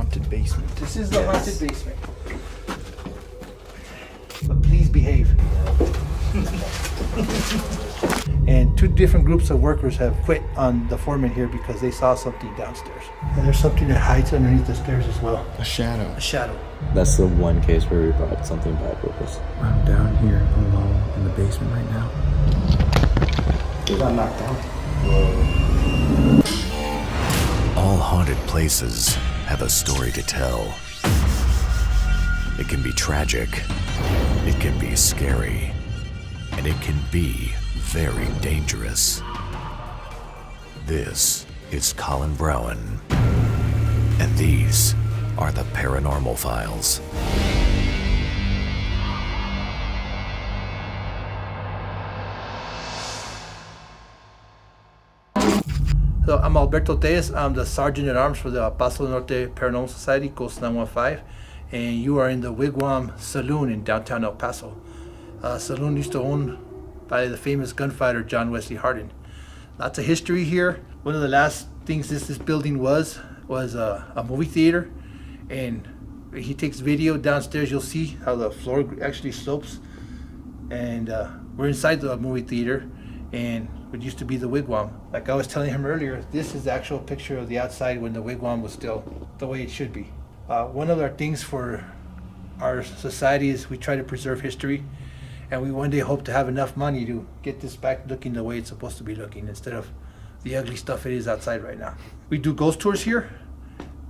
haunted basement. This is the haunted basement. But please behave. And two different groups of workers have quit on the foreman here because they saw something downstairs. And there's something that hides underneath the stairs as well. A shadow. A shadow. That's the one case where we brought something bad with us. I'm down here alone in the basement right now. It got knocked down. All haunted places have a story to tell. It can be tragic, it can be scary, and it can be very dangerous. This is Colin Browen, and these are the Paranormal Files. So I'm Alberto Tejas. I'm the Sergeant at Arms for the Paso Norte Paranormal Society, Ghost 915, and you are in the Wigwam Saloon in downtown El Paso. Saloon used to own by the famous gunfighter John Wesley Hardin. Lots of history here. One of the last things this building was a movie theater, and he takes video downstairs. You'll see how the floor actually slopes, and we're inside the movie theater, and it used to be the Wigwam. Like I was telling him earlier, this is the actual picture of the outside when the Wigwam was still the way it should be. One of our things for our society is we try to preserve history, and we one day hope to have enough money to get this back looking the way it's supposed to be looking instead of the ugly stuff it is outside right now. We do ghost tours here.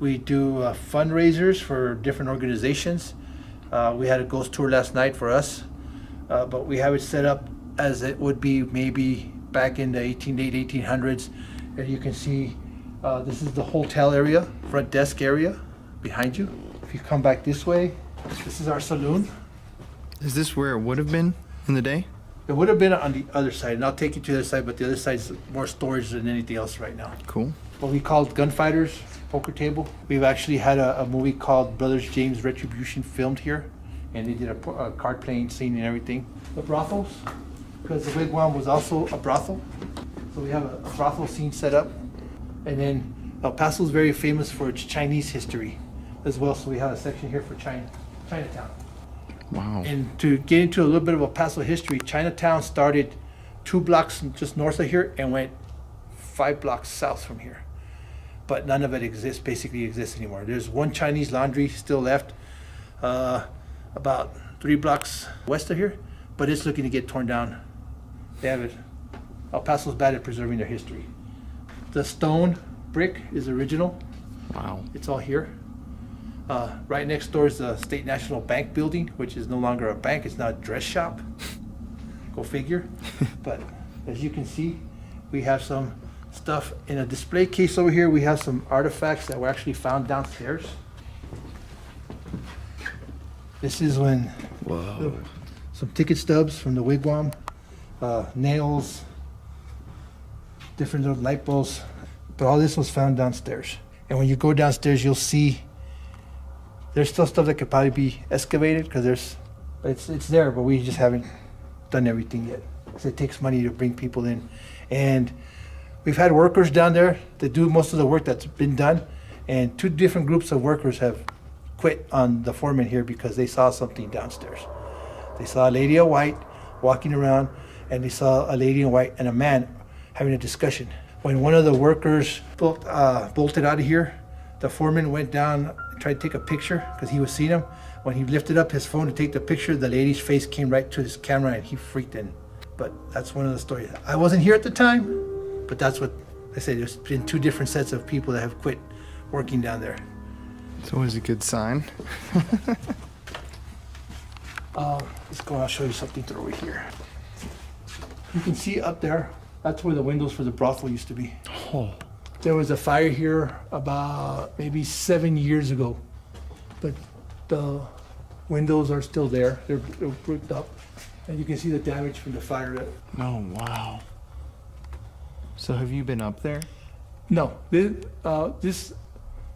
We do fundraisers for different organizations. We had a ghost tour last night for us, but we have it set up as it would be maybe back in the late 1800s. And you can see this is the hotel area, front desk area behind you. If you come back this way, this is our saloon. Is this where it would have been in the day? It would have been on the other side, and I'll take you to the other side, but the other side is more storage than anything else right now. Cool. What we called gunfighters, poker table. We've actually had a movie called Brothers James Retribution filmed here, and they did a card playing scene and everything. The brothels, because the Wigwam was also a brothel. So we have a brothel scene set up. And then El Paso is very famous for its Chinese history as well. So we have a section here for Chinatown. Wow. And to get into a little bit of El Paso history, Chinatown started 2 blocks just north of here and went 5 blocks south from here. But none of it basically exists anymore. There's one Chinese laundry still left about 3 blocks west of here, but it's looking to get torn down. They have it. El Paso's bad at preserving their history. The stone brick is original. Wow. It's all here. Right next door is the State National Bank building, which is no longer a bank, it's now a dress shop. Go figure. But as you can see, we have some stuff in a display case over here. We have some artifacts that were actually found downstairs. This is when Whoa. some ticket stubs from the Wigwam, nails, different little light bulbs, but all this was found downstairs. And when you go downstairs, you'll see there's still stuff that could probably be excavated because it's there, but we just haven't done everything yet. Because it takes money to bring people in, and we've had workers down there that do most of the work that's been done, and 2 different groups of workers have quit on the foreman here because they saw something downstairs. They saw a lady in white walking around, and they saw a lady in white and a man having a discussion. When one of the workers bolted out of here, the foreman went down and tried to take a picture because he was seeing him. When he lifted up his phone to take the picture, the lady's face came right to his camera and he freaked in. But that's one of the stories. I wasn't here at the time, but that's what I say. There's been 2 different sets of people that have quit working down there. It's always a good sign. Let's go, I'll show you something through over here. You can see up there, that's where the windows for the brothel used to be. Oh. There was a fire here about maybe 7 years ago, but the windows are still there. They're bricked up, and you can see the damage from the fire. Oh, wow. So have you been up there? No, this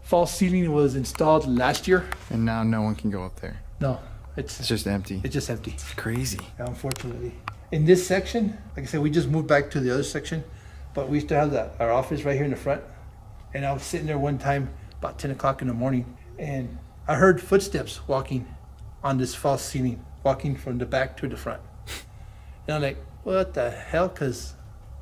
false ceiling was installed last year. And now no one can go up there. No, It's just empty. It's just empty. It's crazy. Unfortunately. In this section, like I said, we just moved back to the other section, but we still have our office right here in the front. And I was sitting there one time about 10 o'clock in the morning, and I heard footsteps walking on this false ceiling, walking from the back to the front. And I'm like, what the hell? Because,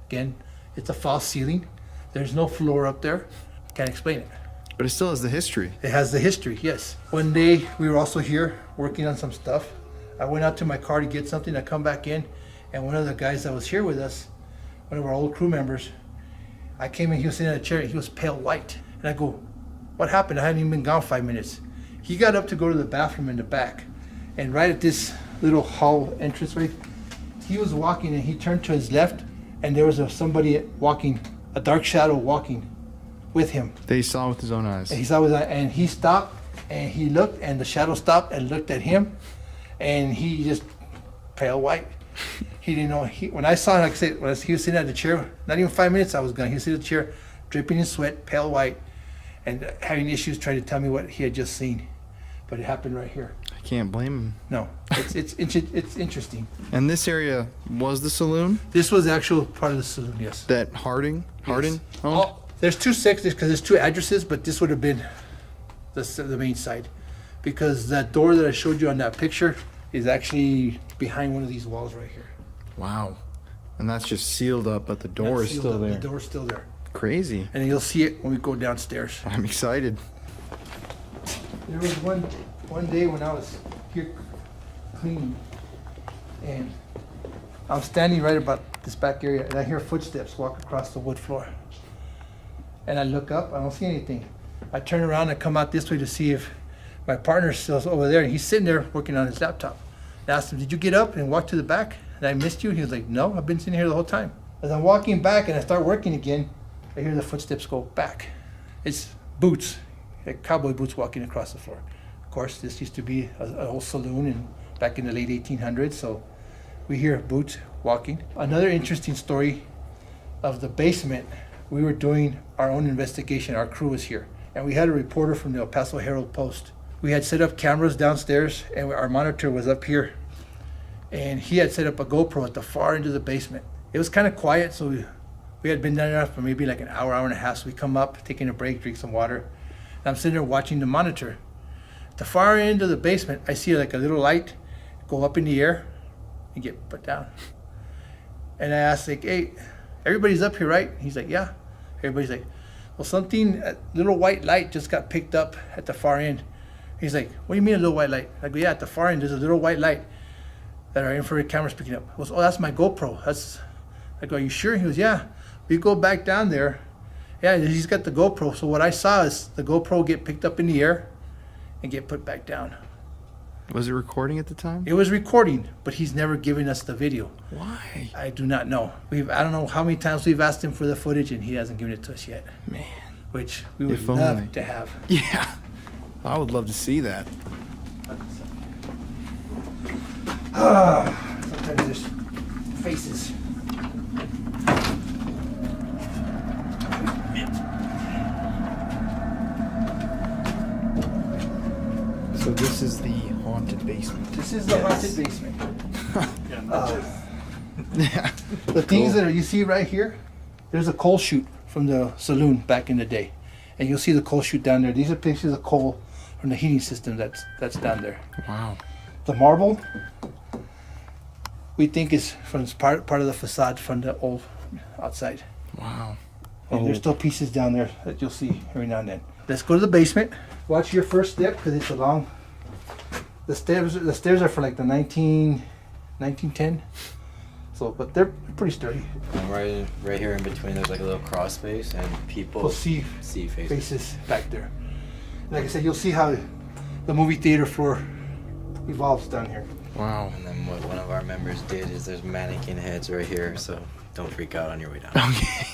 again, it's a false ceiling. There's no floor up there. Can't explain it. But it still has the history. It has the history, yes. One day, we were also here working on some stuff. I went out to my car to get something. I come back in, and one of the guys that was here with us, one of our old crew members, I came in, he was sitting in a chair, he was pale white. And I go, what happened? I hadn't even been gone 5 minutes. He got up to go to the bathroom in the back. And right at this little hall entranceway, he was walking and he turned to his left, and there was somebody walking, a dark shadow walking with him. That he saw with his own eyes. And he saw with that, and he stopped and he looked, and the shadow stopped and looked at him, and he just pale white. He didn't know. When I saw him, like I said, when he was sitting at the chair, not even 5 minutes I was gone. He was sitting at the chair, dripping in sweat, pale white, and having issues trying to tell me what he had just seen. But it happened right here. I can't blame him. No, it's interesting. And this area was the saloon This was the actual part of the saloon, yes. that Harding owned? Oh, there's two sections because there's two addresses, but this would have been the main side, because that door that I showed you on that picture is actually behind one of these walls right here. Wow. And that's just sealed up, but the door That's is sealed still up. there. The door's still there, Crazy. and you'll see it when we go downstairs. I'm excited. There was one day when I was here cleaning, and I'm standing right about this back area, and I hear footsteps walk across the wood floor. And I look up, I don't see anything. I turn around and come out this way to see if my partner's still over there, and he's sitting there working on his laptop. I asked him, did you get up and walk to the back? And I missed you? He was like, no, I've been sitting here the whole time. As I'm walking back and I start working again, I hear the footsteps go back. It's boots, like cowboy boots walking across the floor. Of course, this used to be an old saloon back in the late 1800s, so we hear boots walking. Another interesting story of the basement, we were doing our own investigation. Our crew was here, and we had a reporter from the El Paso Herald-Post. We had set up cameras downstairs, and our monitor was up here, and he had set up a GoPro at the far end of the basement. It was kind of quiet, so we had been down there for maybe like an hour, hour and a half. So we come up, taking a break, drink some water, and I'm sitting there watching the monitor. At the far end of the basement, I see like a little light go up in the air and get put down. And I asked, like, hey, everybody's up here, right? He's like, yeah. Everybody's like, well, something, a little white light just got picked up at the far end. He's like, what do you mean a little white light? I go, yeah, at the far end, there's a little white light that our infrared camera's picking up. I goes, oh, that's my GoPro. I go, are you sure? He goes, yeah. We go back down there. Yeah, he's got the GoPro. So what I saw is the GoPro get picked up in the air and get put back down. Was it recording at the time? It was recording, but he's never given us the video. Why? I do not know. I don't know how many times we've asked him for the footage, and he hasn't given it to us yet. Man. Which we would If only. love to have. Yeah. I would love to see that. Sometimes there's faces. So this is the haunted basement. This is the haunted basement. Yeah. The things that you see right here, there's a coal chute from the saloon back in the day. And you'll see the coal chute down there. These are pieces of coal from the heating system that's down there. Wow. The marble, we think is from part of the facade from the old outside. Wow. And there's still pieces down there that you'll see every now and then. Let's go to the basement. Watch your first step because it's a long. The stairs are for like the 1910. So, but they're pretty sturdy. And right here in between, there's like a little cross space, and people We'll see faces. back there. Like I said, you'll see how the movie theater floor evolves down here. Wow. And then what one of our members did is there's mannequin heads right here, so don't freak out on your way down. Okay.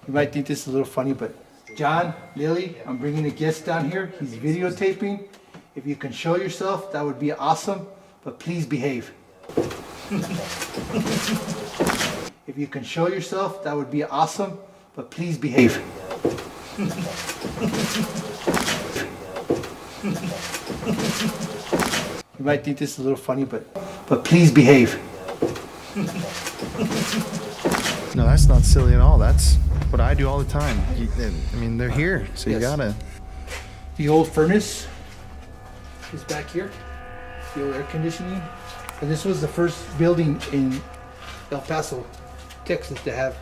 You might think this is a little funny, but John, Lily, I'm bringing a guest down here. He's videotaping. If you can show yourself, that would be awesome, but please behave. If you can show yourself, that would be awesome, but please behave. You might think this is a little funny, but please behave. No, that's not silly at all. That's what I do all the time. I mean, they're here, so you Yes. gotta. The old furnace is back here. The old air conditioning. And this was the first building in El Paso, Texas to have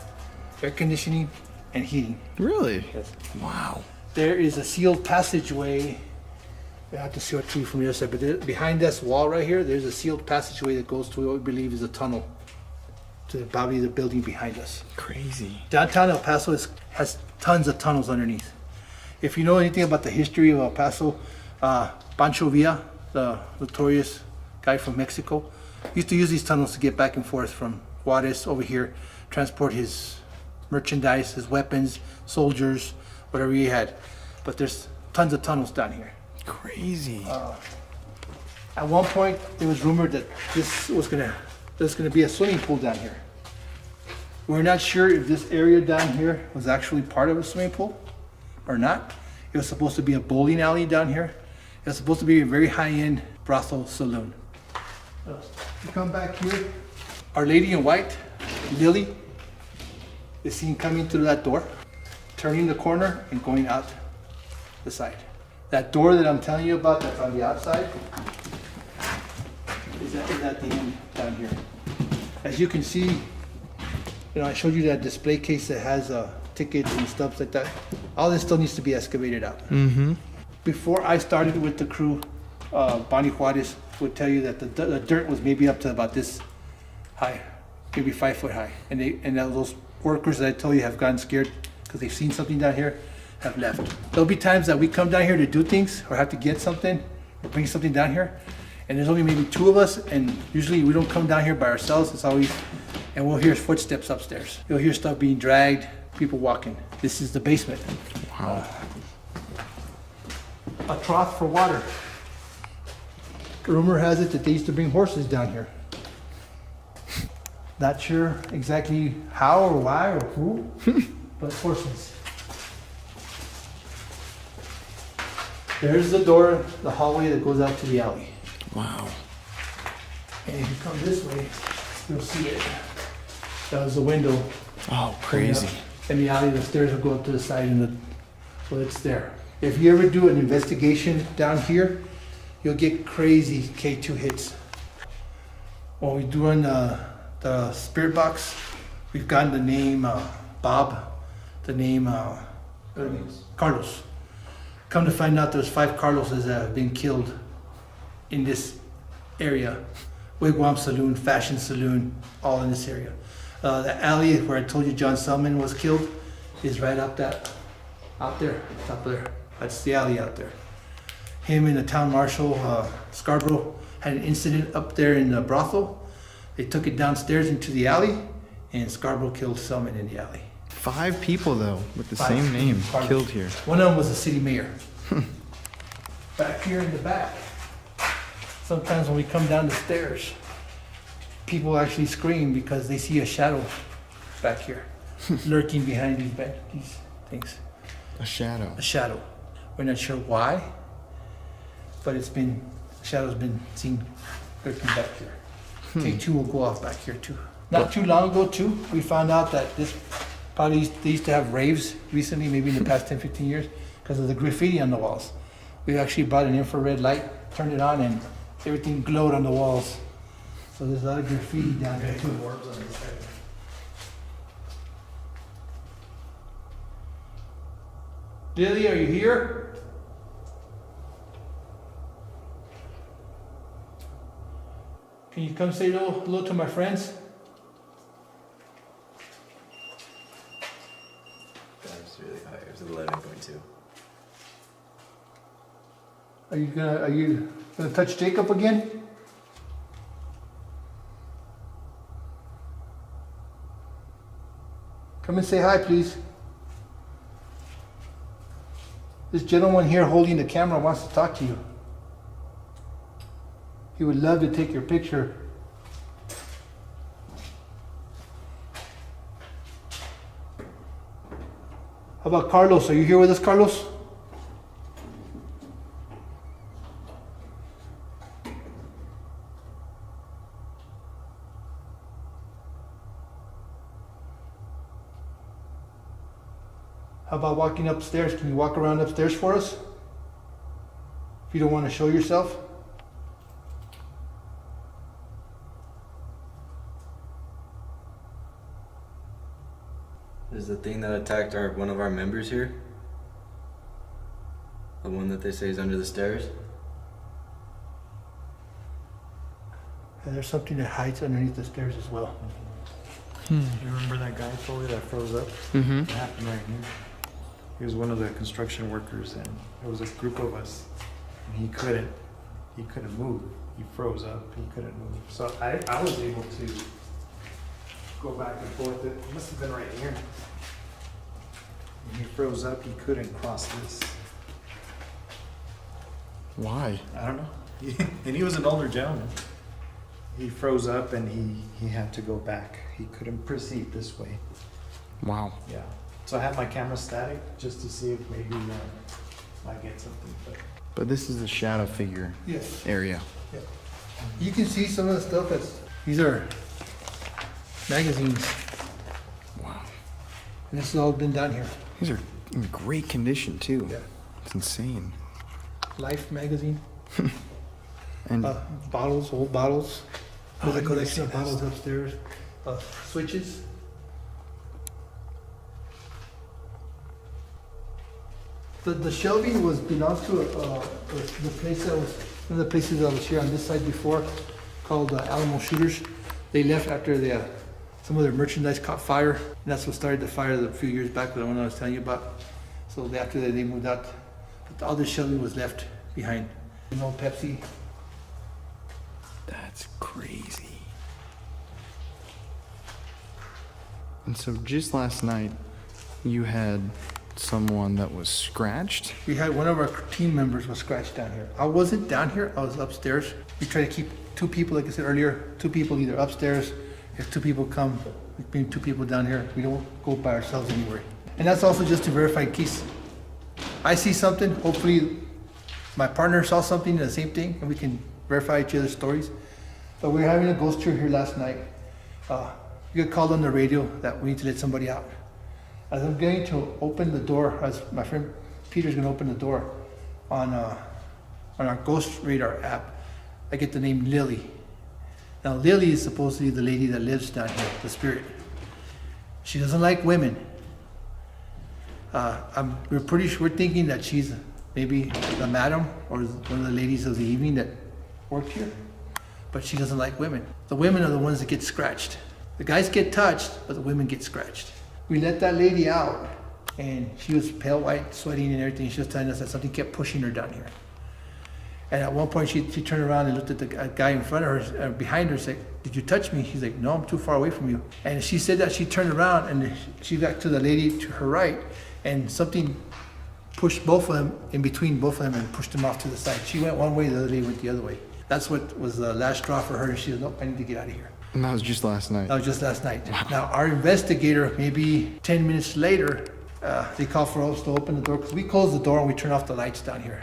air conditioning and heating. Really? Yes. Wow. There is a sealed passageway. I have to show it to you from the other side, but behind this wall right here, there's a sealed passageway that goes to what we believe is a tunnel to probably the building behind us. Crazy. Downtown El Paso has tons of tunnels underneath. If you know anything about the history of El Paso, Pancho Villa, the notorious guy from Mexico, used to use these tunnels to get back and forth from Juarez over here, transport his merchandise, his weapons, soldiers, whatever he had. But there's tons of tunnels down here. Crazy. At one point, it was rumored that there's gonna be a swimming pool down here. We're not sure if this area down here was actually part of a swimming pool or not. It was supposed to be a bowling alley down here. It was supposed to be a very high-end brothel saloon. You come back here, Our Lady in White, Lily, is seen coming through that door, turning the corner and going out the side. That door that I'm telling you about that's on the outside is at the end down here. As you can see, I showed you that display case that has tickets and stuff like that. All this still needs to be excavated out. Mm-hmm. Before I started with the crew, Bonnie Juarez would tell you that the dirt was maybe up to about this high, maybe 5 foot high. And those workers that I told you have gotten scared because they've seen something down here have left. There'll be times that we come down here to do things or have to get something or bring something down here. And there's only maybe 2 of us, and usually we don't come down here by ourselves. It's always, and we'll hear footsteps upstairs. You'll hear stuff being dragged, people walking. This is the basement. Wow. A trough for water. Rumor has it that they used to bring horses down here. Not sure exactly how or why or who, but horses. There's the door, the hallway that goes out to the alley. Wow. And if you come this way, you'll see it. That was the window. Oh, crazy. And the alley, the stairs will go up to the side, so it's there. If you ever do an investigation down here, you'll get crazy K2 hits. When we're doing the spirit box, we've gotten the name Bob, the name Carlos. Come to find out there's 5 Carloses that have been killed in this area. Wigwam Saloon, Fashion Saloon, all in this area. The alley where I told you John Selman was killed is right out there, top there. That's the alley out there. Him and the town marshal, Scarborough, had an incident up there in the brothel. They took it downstairs into the alley, and Scarborough killed Selman in the alley. 5 people though with the 5 same name Carlos. killed here. One of them was the city mayor. Back here in the back, sometimes when we come down the stairs, people actually scream because they see a shadow back here, lurking behind these things. A shadow. A shadow. We're not sure why, but shadow's been seen lurking back here. K2 will go off back here too. Not too long ago too, we found out that they used to have raves recently, maybe in the past 10, 15 years, because of the graffiti on the walls. We actually brought an infrared light, turned it on, and everything glowed on the walls. So there's a lot of graffiti down there too. Lily, are you here? Can you come say hello to my friends? That's really high. It was 11.2. Are you gonna touch Jacob again? Come and say hi, please. This gentleman here holding the camera wants to talk to you. He would love to take your picture. How about Carlos? Are you here with us, Carlos? about walking upstairs? Can you walk around upstairs for us? If you don't want to show yourself. Is the thing that attacked one of our members here? The one that they say is under the stairs? And there's something that hides underneath the stairs as well. You remember that guy I told you that froze up? Mm-hmm. It happened right here. He was one of the construction workers, and it was a group of us. And he couldn't move. He froze up. He couldn't move. So I was able to go back and forth. It must have been right here. When he froze up, he couldn't cross this. Why? I don't know. And he was an older gentleman. He froze up and he had to go back. He couldn't proceed this way. Wow. Yeah. So I have my camera static just to see if maybe I get something. But this is the shadow figure Yes. area. Yeah. You can see some of the stuff these are magazines. Wow. And this has all been down here. These are in great condition too. Yeah. It's insane. Life magazine. And Bottles, old bottles. There's a I've never collection of seen bottles this. upstairs. Switches. The shelving belongs to the place that was, one of the places that was here on this side before, called Alamo Shooters. They left after some of their merchandise caught fire, and that's what started the fire a few years back, the one I was telling you about. So after that, they moved out, but all the shelving was left behind. No Pepsi. that's crazy. And so just last night, you had someone that was scratched. We had one of our team members was scratched down here. I wasn't down here, I was upstairs. We try to keep two people, like I said earlier, two people either upstairs. If two people come, we bring two people down here. We don't go by ourselves anywhere. And that's also just to verify in case I see something, hopefully my partner saw something, the same thing, and we can verify each other's stories. But we were having a ghost tour here last night. We got called on the radio that we need to let somebody out. As I'm going to open the door, as my friend Peter's gonna open the door on our Ghost Radar app, I get the name Lily. Now Lily is supposedly the lady that lives down here, the spirit. She doesn't like women. We're thinking that she's maybe the madam or one of the ladies of the evening that worked here, but she doesn't like women. The women are the ones that get scratched. The guys get touched, but the women get scratched. We let that lady out, and she was pale white, sweating and everything. She was telling us that something kept pushing her down here. And at one point, she turned around and looked at the guy in front of her, behind her, said, "Did you touch me?" She's like, "No, I'm too far away from you." And she said that she turned around and she got to the lady to her right, and something pushed both of them, in between both of them, and pushed them off to the side. She went one way, the other lady went the other way. That's what was the last straw for her. And she said, "Nope, I need to get out of here." And that was just last night. That was just last night. Now, our investigator, maybe 10 minutes later, they called for us to open the door, because we close the door and we turn off the lights down here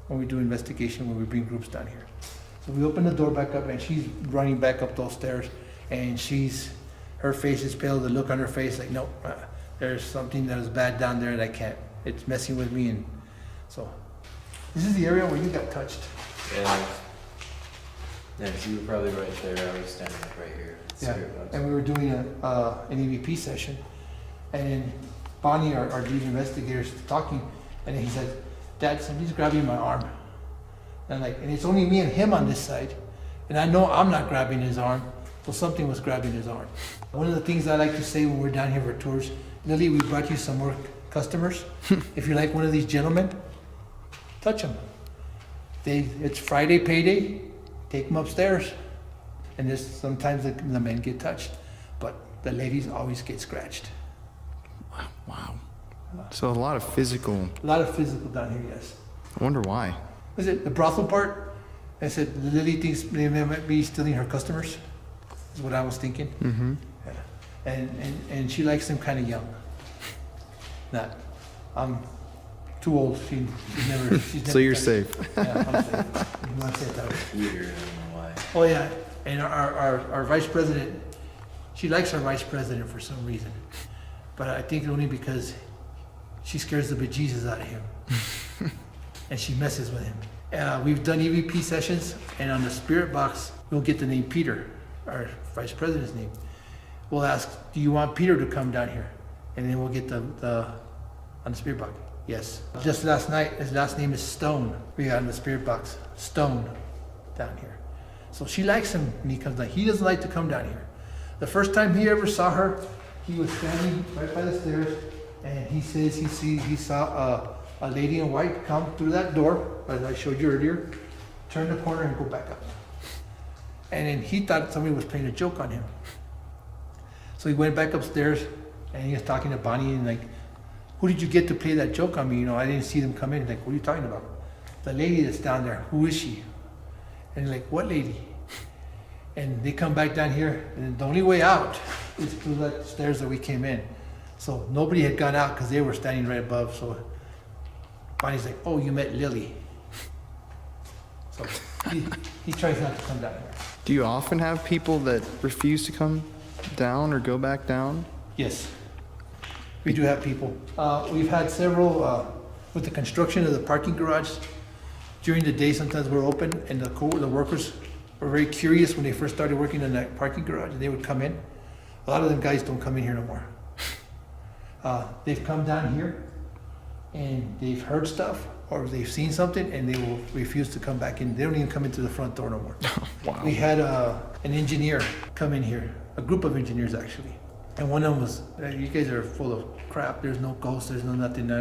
when we do investigation, when we bring groups down here. So we open the door back up, and she's running back up those stairs, and her face is pale, the look on her face, like, "Nope, there's something that is bad down there and I can't, it's messing with me." And so, this is the area where you got touched. Yeah. Yeah, you were probably right there. I was standing like right here. Yeah, and we were doing an EVP session, and then Bonnie, our lead investigator, is talking, and then he said, "Dad, somebody's grabbing my arm." And it's only me and him on this side, and I know I'm not grabbing his arm, so something was grabbing his arm. One of the things I like to say when we're down here for tours, Lily, we brought you some more customers. If you're like one of these gentlemen, touch them. It's Friday payday. Take them upstairs. And sometimes the men get touched, but the ladies always get scratched. Wow. So a lot of physical. A lot of physical down here, yes. I wonder why. Was it the brothel part? I said Lily thinks they might be stealing her customers. Is what I was thinking. Mm-hmm. Yeah. And she likes them kind of young. I'm too old. She's never. So you're safe. Yeah, I'm safe. You want to say it that way. Weird. I don't know why. Oh yeah, and our vice president, she likes our vice president for some reason, but I think only because she scares the bejesus out of him. And she messes with him. We've done EVP sessions, and on the spirit box, we'll get the name Peter, our vice president's name. We'll ask, do you want Peter to come down here? And then we'll get the on the spirit box. Yes. Just last night, his last name is Stone. We got in the spirit box, Stone, down here. So she likes him when he comes down. He doesn't like to come down here. The first time he ever saw her, he was standing right by the stairs, and he says he saw a lady in white come through that door, as I showed you earlier, turn the corner and go back up. And then he thought somebody was playing a joke on him. So he went back upstairs, and he was talking to Bonnie, and like, who did you get to play that joke on me? You know, I didn't see them come in. Like, what are you talking about? The lady that's down there, who is she? And like, what lady? And they come back down here, and the only way out is through the stairs that we came in. So nobody had gone out because they were standing right above. So Bonnie's like, oh, you met Lily. So he tries not to come down here. Do you often have people that refuse to come down or go back down? Yes, we do have people. We've had several, with the construction of the parking garage, during the day sometimes we're open, and the workers were very curious when they first started working in that parking garage, and they would come in. A lot of them guys don't come in here no more. They've come down here, and they've heard stuff, or they've seen something, and they will refuse to come back in. They don't even come into the front door no more. Wow. We had an engineer come in here, a group of engineers actually, and one of them was, you guys are full of crap, there's no ghosts, there's no nothing.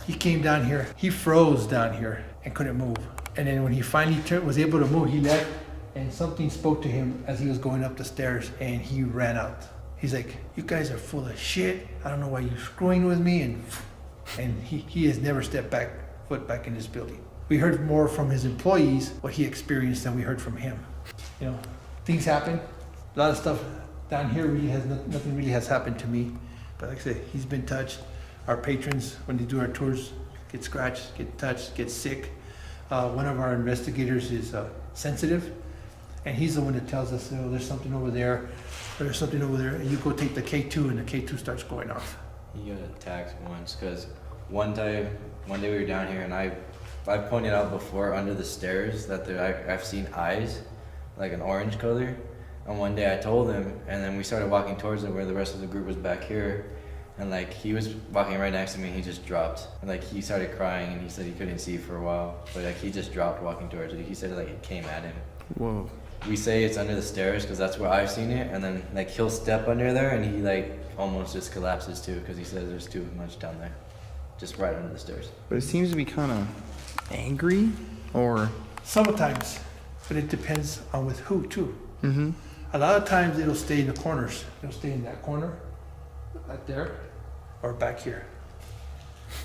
He came down here, he froze down here and couldn't move. And then when he finally was able to move, he left, and something spoke to him as he was going up the stairs, and he ran out. He's like, you guys are full of shit, I don't know why you're screwing with me, and he has never stepped foot back in this building. We heard more from his employees what he experienced than we heard from him. You know, things happen. A lot of stuff down here really nothing really has happened to me. But like I said, he's been touched. Our patrons, when they do our tours, get scratched, get touched, get sick. One of our investigators is sensitive, and he's the one that tells us, oh, there's something over there, or there's something over there, and you go take the K2, and the K2 starts going off. He got attacked once because one day we were down here, and I pointed out before under the stairs that I've seen eyes, like an orange color. And one day I told him, and then we started walking towards him where the rest of the group was back here. And like he was walking right next to me, and he just dropped. And like he started crying, and he said he couldn't see for a while. But like he just dropped walking towards it. He said like it came at him. Whoa. We say it's under the stairs because that's where I've seen it. And then like he'll step under there, and he like almost just collapses too because he says there's too much down there. Just right under the stairs. But it seems to be kind of angry, or... Sometimes, but it depends on with who too. Mm-hmm. A lot of times it'll stay in the corners. It'll stay in that corner, right there, or back here.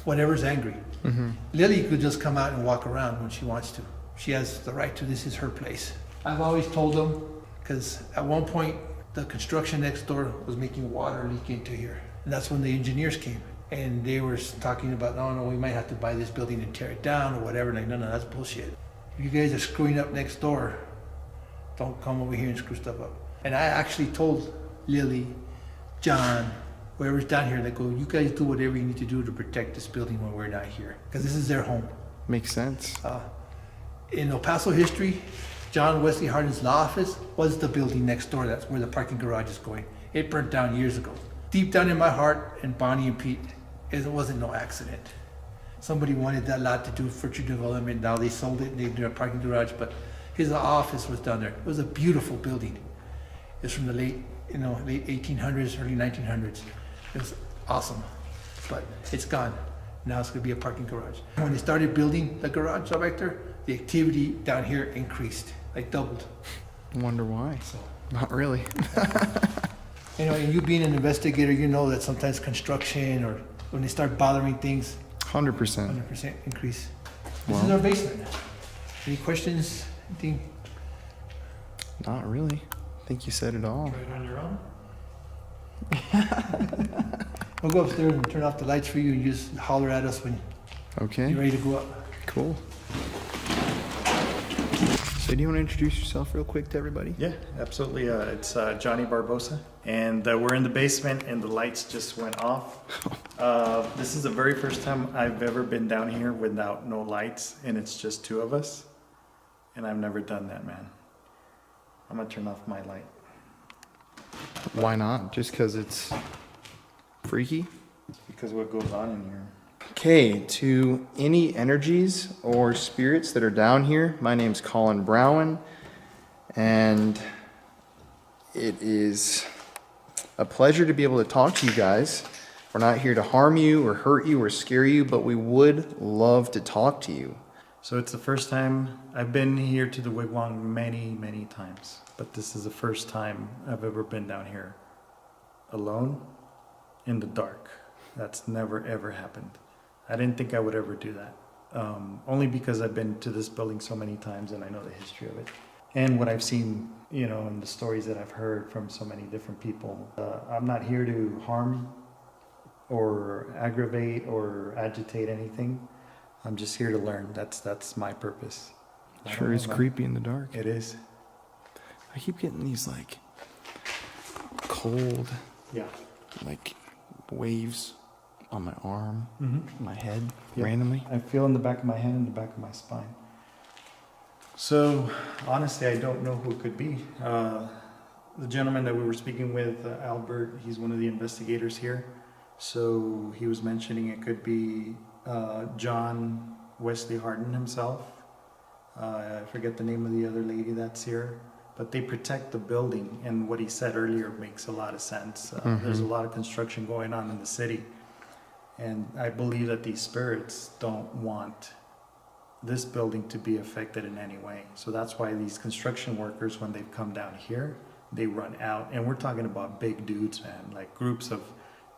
Whatever's angry. Mm-hmm. Lily could just come out and walk around when she wants to. She has the right to, this is her place. I've always told them, because at one point, the construction next door was making water leak into here. And that's when the engineers came. And they were talking about, no, we might have to buy this building and tear it down or whatever. Like, no, that's bullshit. If you guys are screwing up next door, don't come over here and screw stuff up. And I actually told Lily, John, whoever's down here, they go, you guys do whatever you need to do to protect this building when we're not here. Because this is their home. Makes sense. In El Paso history, John Wesley Hardin's law office was the building next door. That's where the parking garage is going. It burnt down years ago. Deep down in my heart, and Bonnie and Pete, it wasn't no accident. Somebody wanted that lot to do future development. Now they sold it and they did a parking garage, but his office was down there. It was a beautiful building. It's from the late 1800s, early 1900s. It was awesome, but it's gone. Now it's gonna be a parking garage. When they started building the garage right there, the activity down here increased, like doubled. Wonder why. So, Not really. you know, and you being an investigator, you know that sometimes construction or when they start bothering things, 100%. 100% increase. This Wow. is our basement. Any questions? Anything? Not really. I think you said it all. Right on your own? We'll go upstairs and turn off the lights for you, and you just holler at us when Okay. you're ready to go up. Cool. So do you want to introduce yourself real quick to everybody? Yeah, absolutely. It's Johnny Barbosa, and we're in the basement, and the lights just went off. This is the very first time I've ever been down here without no lights, and it's just two of us. And I've never done that, man. I'm gonna turn off my light. Why not? Just because it's freaky? Because what goes on in here. Okay, to any energies or spirits that are down here, my name's Colin Browen, and it is a pleasure to be able to talk to you guys. We're not here to harm you or hurt you or scare you, but we would love to talk to you. So it's the first time I've been here to the Wigwam many times, but this is the first time I've ever been down here alone in the dark. That's never ever happened. I didn't think I would ever do that. Only because I've been to this building so many times and I know the history of it. And what I've seen, you know, and the stories that I've heard from so many different people. I'm not here to harm or aggravate or agitate anything. I'm just here to learn. That's my purpose. Sure is creepy in the dark. It is. I keep getting these like cold, Yeah. like waves on my arm, my head, Yeah. randomly. I feel in the back of my hand and the back of my spine. So honestly, I don't know who it could be. The gentleman that we were speaking with, Albert, he's one of the investigators here. So he was mentioning it could be John Wesley Harden himself. I forget the name of the other lady that's here. But they protect the building, and what he said earlier makes a lot of sense. There's a lot of construction going on in the city. And I believe that these spirits don't want this building to be affected in any way. So that's why these construction workers, when they've come down here, they run out. And we're talking about big dudes, man, like groups of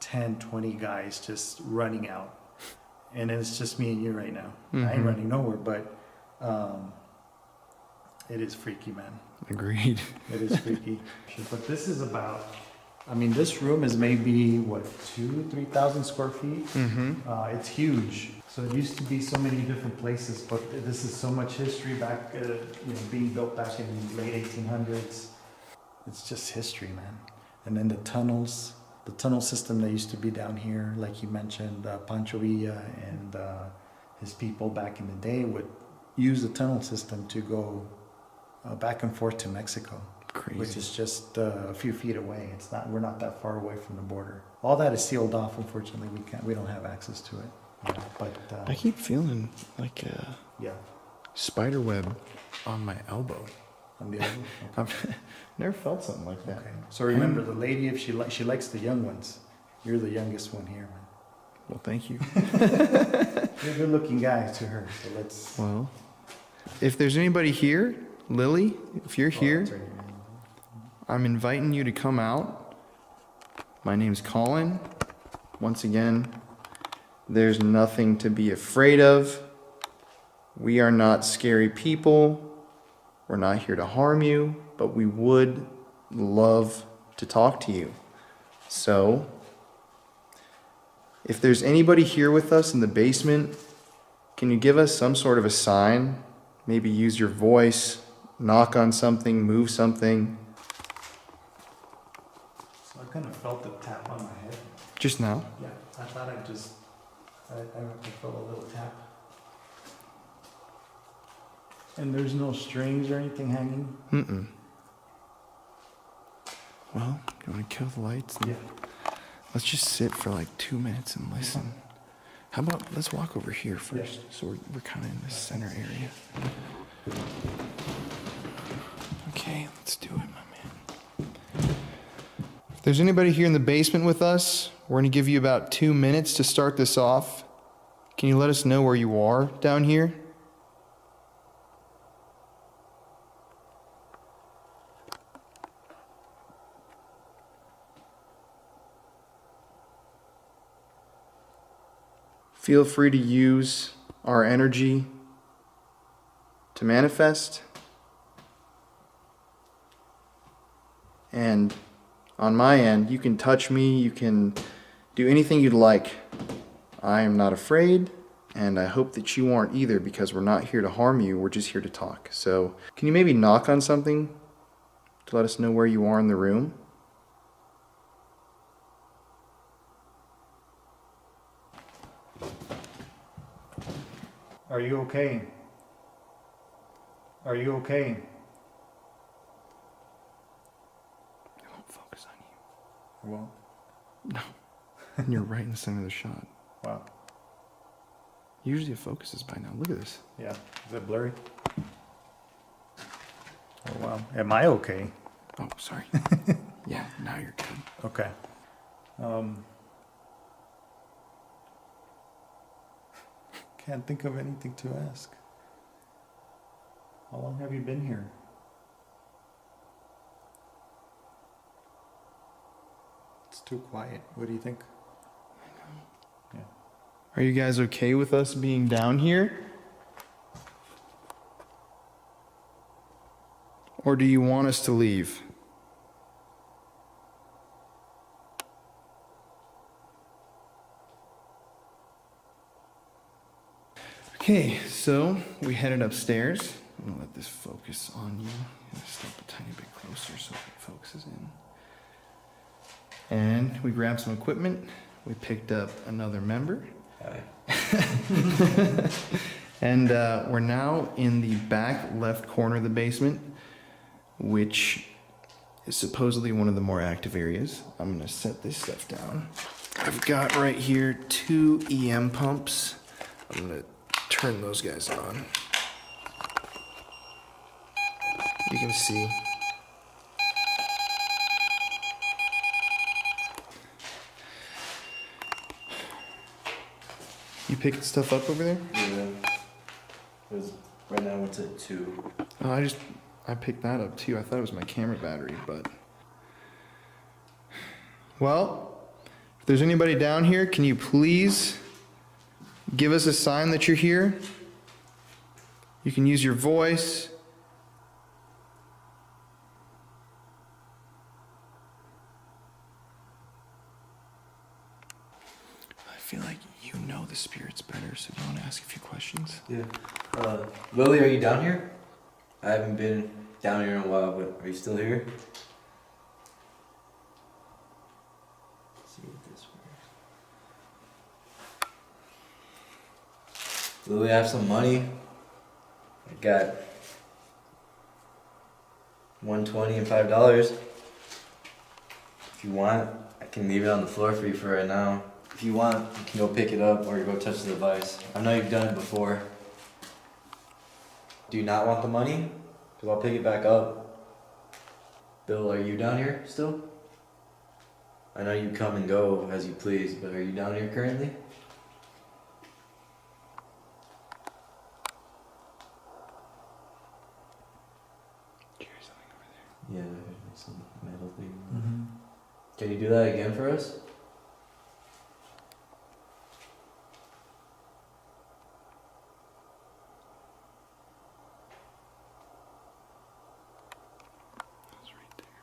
10, 20 guys just running out. And it's just me and you right now. I ain't running nowhere, but it is freaky, man. Agreed. It is freaky. But this is about, I mean, this room is maybe, what, 3,000 square feet? It's huge. So it used to be so many different places, but this is so much history back, being built back in the late 1800s. It's just history, man. And then the tunnel system that used to be down here, like you mentioned, Pancho Villa and his people back in the day would use the tunnel system to go back and forth to Mexico. Crazy. Which is just a few feet away. We're not that far away from the border. All that is sealed off. Unfortunately, we don't have access to it. But I keep feeling like a spider web on my elbow. On the other. Okay. I've never felt something like that. Okay. So remember, the lady, if she likes the young ones, you're the youngest one here, man. Well, thank you. You're a good-looking guy to her. So let's. Well, if there's anybody here, Lily, if you're here, That's right. I'm inviting you to come out. My name's Colin. Once again, there's nothing to be afraid of. We are not scary people. We're not here to harm you, but we would love to talk to you. So, if there's anybody here with us in the basement, can you give us some sort of a sign? Maybe use your voice, knock on something, move something. So I kind of felt the tap on my head. Just now? Yeah, I thought I felt a little tap. And there's no strings or anything hanging? Mm-mm. Well, you want to kill the lights? Yeah. Let's just sit for like 2 minutes and listen. How about, let's walk over here first. Yeah. So we're kind of in the center area. Okay, let's do it, my man. If there's anybody here in the basement with us, we're going to give you about 2 minutes to start this off. Can you let us know where you are down here? Feel free to use our energy to manifest. And on my end, you can touch me, you can do anything you'd like. I am not afraid, and I hope that you aren't either, because we're not here to harm you, we're just here to talk. So, can you maybe knock on something to let us know where you are in the room? Are you okay? Are you okay? It won't focus on you. Well, No. And you're right in the center of the shot. wow. Usually it focuses by now. Look at this. Yeah. Is it blurry? Oh, wow. Am I okay? Oh, sorry. Yeah, now you're good. Okay. Can't think of anything to ask. How long have you been here? It's too quiet. What do you think? Yeah. Are you guys okay with us being down here? Or do you want us to leave? Okay, so we headed upstairs. I'm gonna let this focus on you. I'm gonna step a tiny bit closer so it focuses in. And we grabbed some equipment. We picked up another member. Hi. And we're now in the back left corner of the basement, which is supposedly one of the more active areas. I'm gonna set this stuff down. I've got right here 2 EM pumps. I'm gonna turn those guys on. You can see. You picking stuff up over there? Yeah. Right now it's at 2. Oh, I picked that up too. I thought it was my camera battery, but. Well, if there's anybody down here, can you please give us a sign that you're here? You can use your voice. I feel like you know the spirits better, so do you want to ask a few questions? Yeah. Lily, are you down here? I haven't been down here in a while, but are you still here? Let's see if this works. Lily, I have some money. I got $120 and $5. If you want, I can leave it on the floor for you for right now. If you want, you can go pick it up or go touch the device. I know you've done it before. Do you not want the money? Because I'll pick it back up. Bill, are you down here still? I know you come and go as you please, but are you down here currently? Did you hear something over there? Yeah, there's some metal thing. Mm-hmm. Can you do that again for us? That's right there.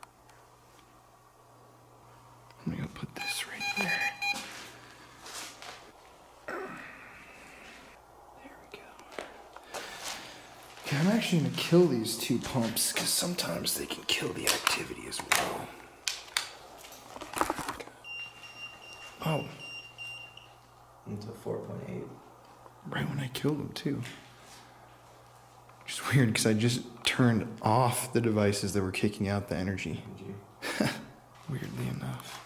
I'm gonna put this right there. There we go. Okay, I'm actually gonna kill these 2 pumps because sometimes they can kill the activity as well. Oh, It's a 4.8. right when I killed them too. It's weird because I just turned off the devices that were kicking out the energy. Did you? Weirdly enough.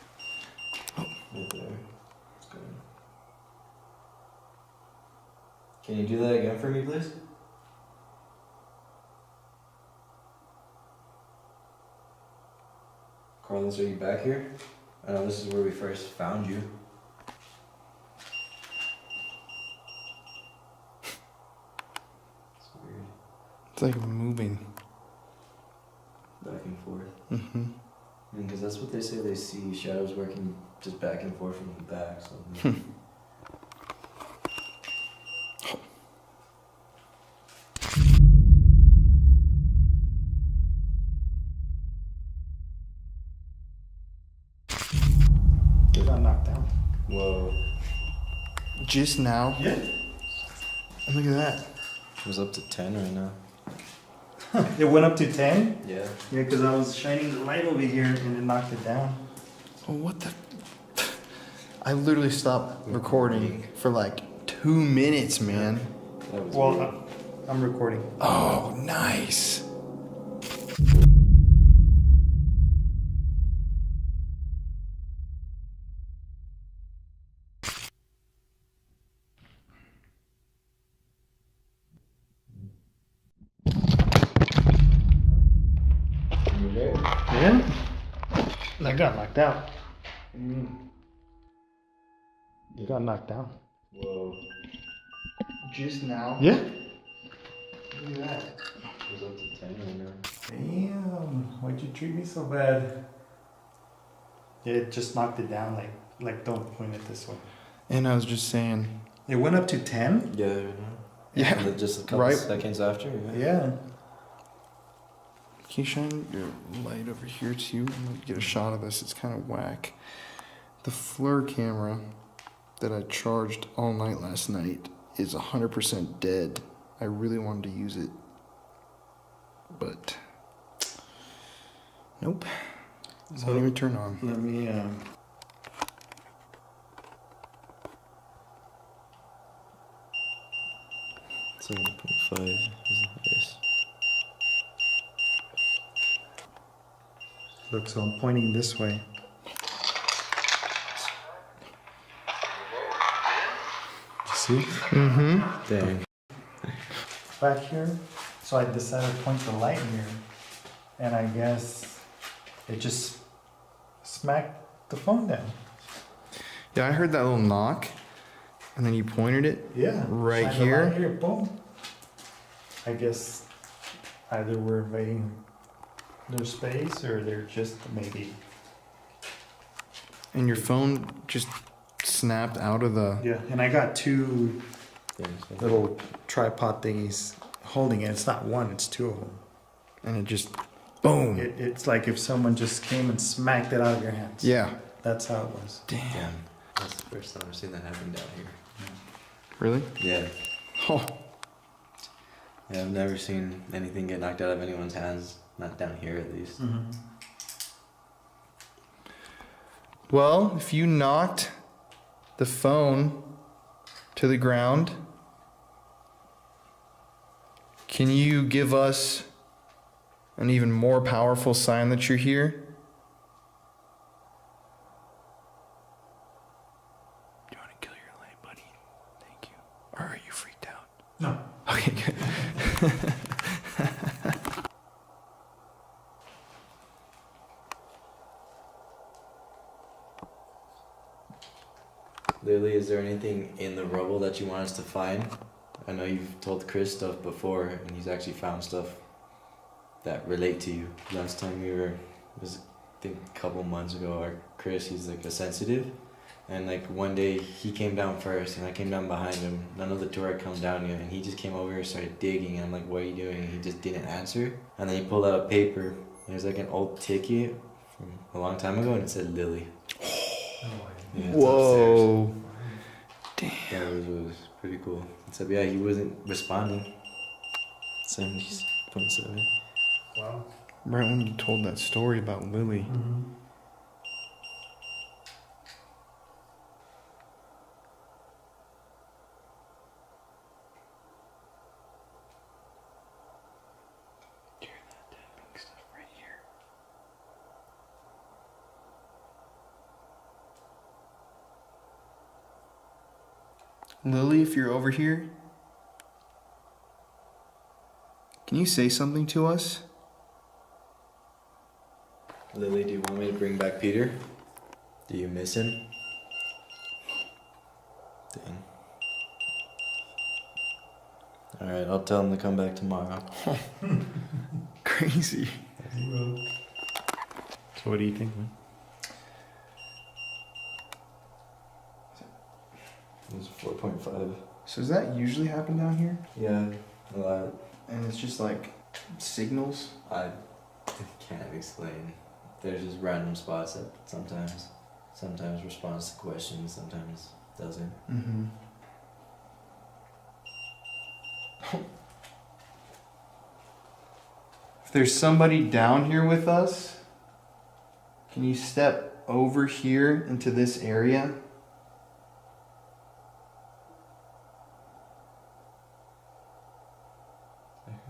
Right there. It's good. Can you do that again for me, please? Carlos, are you back here? I know this is where we first found you. It's weird. It's like moving. Back and forth. Mm-hmm. Because that's what they say they see, shadows working just back and forth from the back. So. It got knocked down. Whoa. Just now. Yeah. And look at that. It was up to 10 right now. It went up to 10? Yeah. Yeah, because I was shining the light over here and it knocked it down. Oh, what the? I literally stopped recording for like 2 minutes, man. That was Well, weird. I'm recording. Oh, nice. Yeah? I got knocked out. You got knocked down. Whoa. Just now? Yeah? Look at that. It was up to 10 right now. Damn, why'd you treat me so bad? Yeah, it just knocked it down, like don't point it this way. And I was just saying. It went up to 10? Yeah, right now. Yeah. And then just a couple Right. seconds after. Yeah. Can you shine your light over here too? I'm gonna get a shot of this. It's kind of whack. The FLIR camera that I charged all night last night is 100% dead. I really wanted to use it, but nope. It won't even turn on. Let me, 7.5 is the highest. look, so I'm pointing this way. You see? Mm-hmm. Dang. Back here. So I decided to point the light here. And I guess it just smacked the phone down. Yeah, I heard that little knock, and then you pointed it. Yeah. Right Shine the here? light here, boom. I guess either we're invading their space or they're just maybe. And your phone just snapped out of the. Yeah, and I got two Thanks. little tripod thingies holding it. It's not one, it's two of them. And it just. Boom! It's like if someone just came and smacked it out of your hands. Yeah. That's how it was. Damn. That's the first time I've seen that happen down here. Really? Yeah. Oh. Yeah, I've never seen anything get knocked out of anyone's hands. Not down here, at least. Mm-hmm. Well, if you knocked the phone to the ground, can you give us an even more powerful sign that you're here? Do you want to kill your light, buddy? Thank you. Or are you freaked out? No. Okay, good. Lily, is there anything in the rubble that you want us to find? I know you've told Chris stuff before, and he's actually found stuff that relate to you. Last time we were, was I think a couple months ago, our Chris, he's like a sensitive. And like one day he came down first and I came down behind him. None of the tour had come down yet, and he just came over and started digging. And I'm like, what are you doing? And he just didn't answer. And then he pulled out a paper. And it was like an old ticket from a long time ago, and it said Lily. Yeah, it's upstairs. Whoa. Yeah, it was pretty cool. Except yeah, he wasn't responding. 70.7. Wow. Right when you told that story about Lily. Mm-hmm. Hear that tapping stuff right here. Lily, if you're over here, can you say something to us? Lily, do you want me to bring back Peter? Do you miss him? Dang. Alright, I'll tell him to come back tomorrow. Crazy. So what do you think, man? It was 4.5. So does that usually happen down here? Yeah, a lot. And it's just like signals? I can't explain. There's just random spots that sometimes responds to questions, sometimes doesn't. Mm-hmm. If there's somebody down here with us, can you step over here into this area?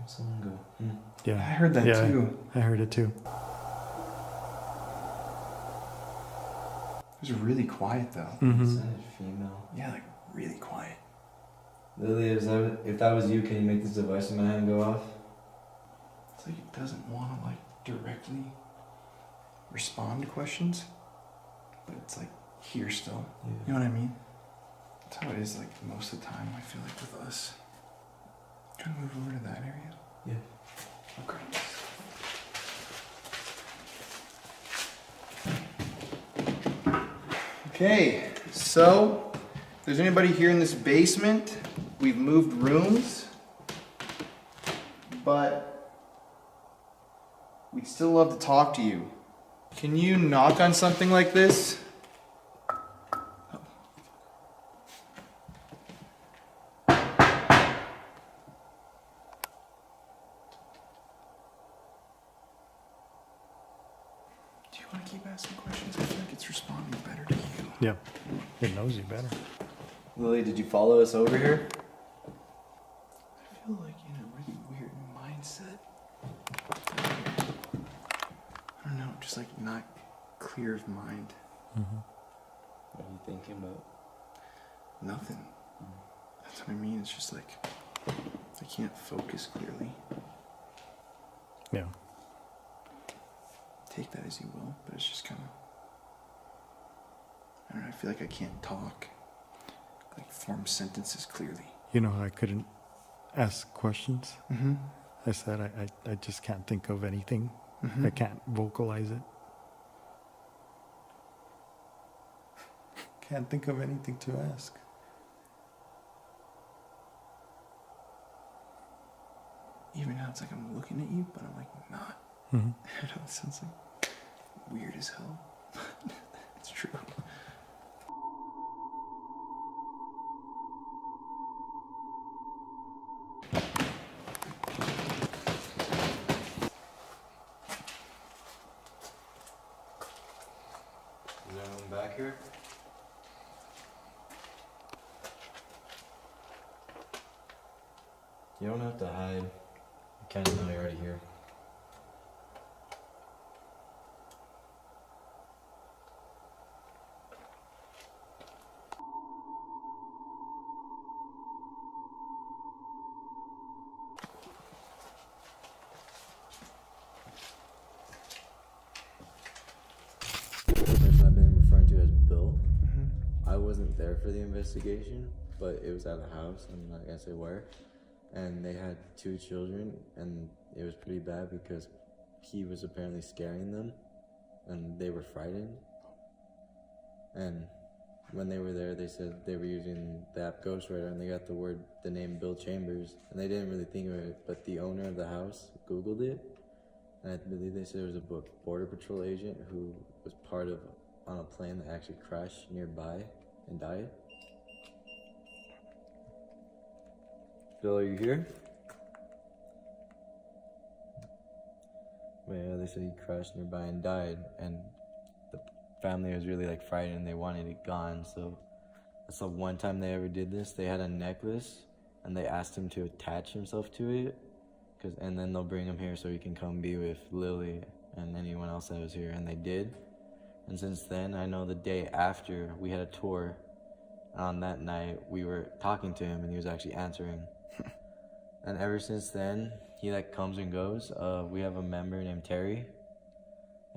Where'd someone go? Yeah. I heard that Yeah, too. I heard it too. It was really quiet though. Mm-hmm. Sounded female. Yeah, like really quiet. Lily, if that was you, can you make this device in my hand go off? It's like it doesn't want to like directly respond to questions, but it's like here still. Yeah. You know what I mean? That's how it is like most of the time, I feel like, with us. Can I move over to that area? Yeah. Okay. Okay, so if there's anybody here in this basement, we've moved rooms, but we'd still love to talk to you. Can you knock on something like this? Do you want to keep asking questions? I feel like it's responding better to you. Yeah. It knows you better. Lily, did you follow us over here? I feel like in a really weird mindset. I don't know, just like not clear of mind. Mm-hmm. What are you thinking about? Nothing. That's what I mean. It's just like I can't focus clearly. Yeah. Take that as you will, but it's just kind of. I don't know. I feel like I can't talk, like form sentences clearly. You know how I couldn't ask questions? Mm-hmm. I said I just can't think of anything. Mm-hmm. I can't vocalize it. Can't think of anything to ask. Even now, it's like I'm looking at you, but I'm like not. Mm-hmm. I know it sounds like weird as hell. It's true. Is there anyone back here? You don't have to hide. I kind of know you're already here. The person I've been referring to as Bill. I wasn't there for the investigation, but it was at a house. I'm not gonna say where. And they had 2 children, and it was pretty bad because he was apparently scaring them, and they were frightened. And when they were there, they said they were using the app Ghostwriter, and they got the name Bill Chambers, and they didn't really think of it, but the owner of the house Googled it, and I believe they said it was a Border Patrol agent who was on a plane that actually crashed nearby and died. Bill, are you here? Well, yeah, they said he crashed nearby and died, and the family was really like frightened and they wanted it gone. So that's the one time they ever did this. They had a necklace and they asked him to attach himself to it, and then they'll bring him here so he can come be with Lily and anyone else that was here, and they did. And since then, I know the day after we had a tour, on that night we were talking to him and he was actually answering. And ever since then, he like comes and goes. We have a member named Terry,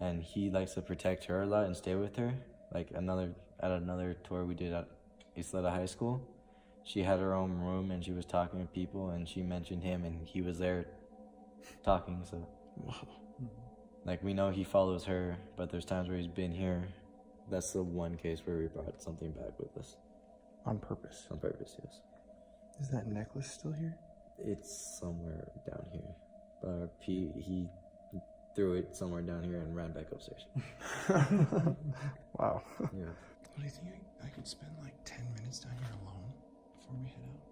and he likes to protect her a lot and stay with her. Like at another tour we did at Isleta High School, she had her own room and she was talking to people, and she mentioned him and he was there talking. So like we know he follows her, but there's times where he's been here. That's the one case where we brought something back with us. On purpose. On purpose, yes. Is that necklace still here? It's somewhere down here. But he threw it somewhere down here and ran back upstairs. Wow. Yeah. What do you think? I could spend like 10 minutes down here alone before we head out.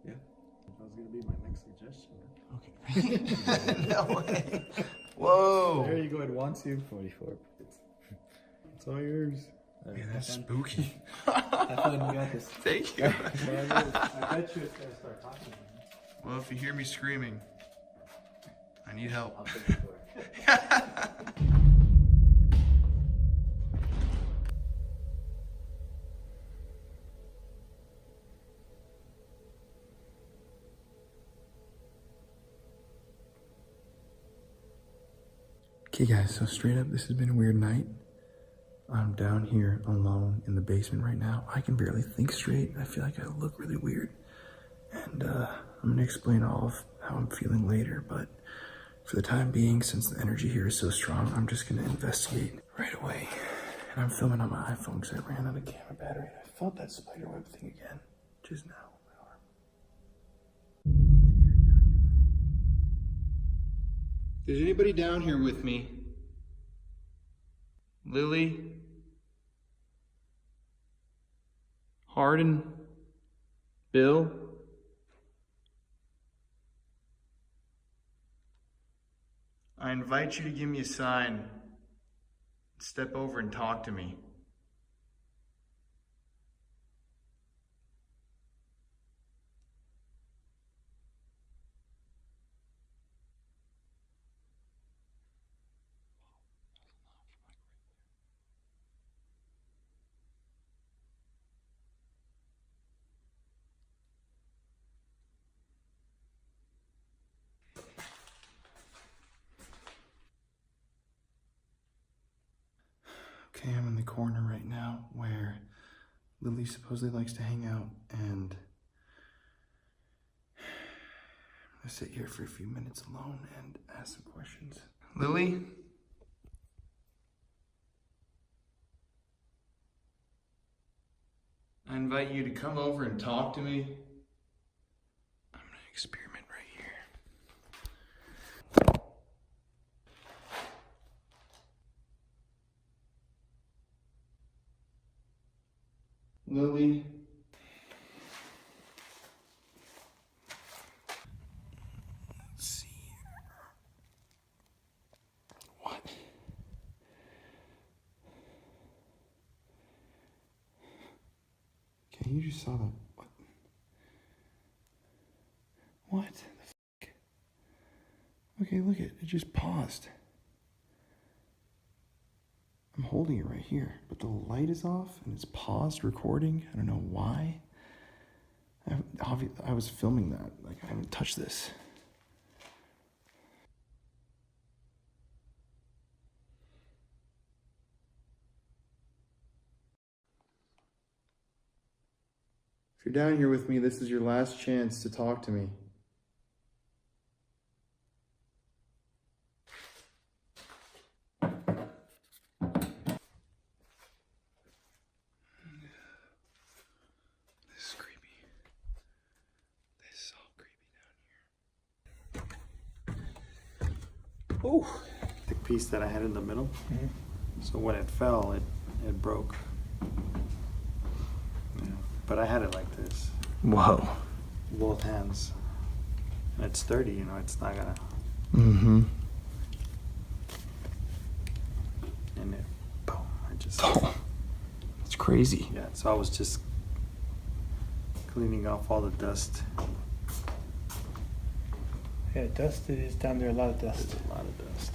Yeah. That was going to be my next suggestion. Okay. No way. Whoa. There you go. It wants you. 44. It's all yours. Man, that's spooky. I thought you got this. Thank you. I bet you it's going to start talking to me. Well, if you hear me screaming, I need help. I'll take the door. Okay guys, so straight up, this has been a weird night. I'm down here alone in the basement right now. I can barely think straight. I feel like I look really weird. And I'm gonna explain all of how I'm feeling later, but for the time being, since the energy here is so strong, I'm just gonna investigate right away. And I'm filming on my iPhone because I ran out of camera battery. I felt that spider web thing again, just now. My arm. Is anybody down here with me? Lily? Hardin? Bill? I invite you to give me a sign. Step over and talk to me. Okay, I'm in the corner right now where Lily supposedly likes to hang out, and I'm gonna sit here for a few minutes alone and ask some questions. Lily? I invite you to come over and talk to me. I'm gonna experiment right here. Lily? Let's see here. What? Okay, you just saw that. What? What the fuck? Okay, look it just paused. I'm holding it right here, but the light is off and it's paused recording. I don't know why. I was filming that. Like, I haven't touched this. If you're down here with me, this is your last chance to talk to me. Oh, the piece that I had in the middle. So when it fell, it broke. Yeah. But I had it like this. Whoa. Both hands. And it's sturdy, you know, it's not gonna. Mm-hmm. And it, boom, I just. Oh, that's crazy. Yeah, so I was just cleaning off all the dust. Yeah, dust is down there, a lot of There's dust. a lot of dust.